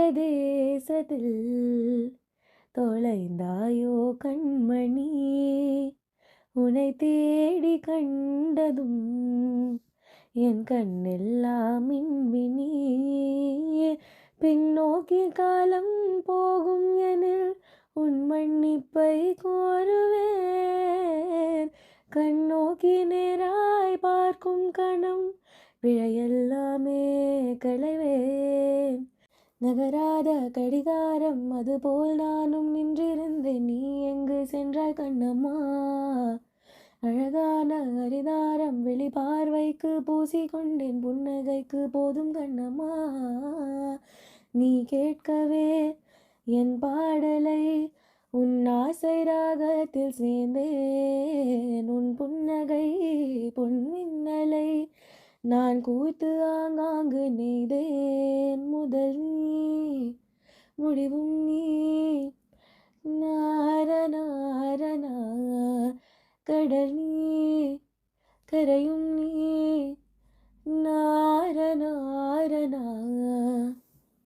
பரதேசத்தில் தொலைந்தாயோ கண்மணி உனை தேடி கண்டதும் என் கண்ணெல்லாம் மின்மினி பின்னோக்கி காலம் போகும் எனில் உன் மன்னிப்பை கோருவேன் கண்ணோக்கி நேராய் பார்க்கும் கணம் பிழையெல்லாமே களைவேன் நகராத கடிகாரம் அதுபோல் நானும் நின்றிருந்தேன் நீ எங்கு சென்றாய் கண்ணம்மா அழகான அரிதாரம் வெளிப்பார்வைக்கு பூசிக்கொண்டேன் புன்னகைக்கு போதும் கண்ணம்மா நீ கேட்கவே என் பாடலை உன் ஆசை ராகத்தில் சேர்ந்தேன் உன் புன்னகை பொன்மின்னலை நான் கூத்து ஆங்காங்கு நெய்தேன் முதல் நீ முடிவும் நீ நாரணா கடல் நீ கரையும் நீ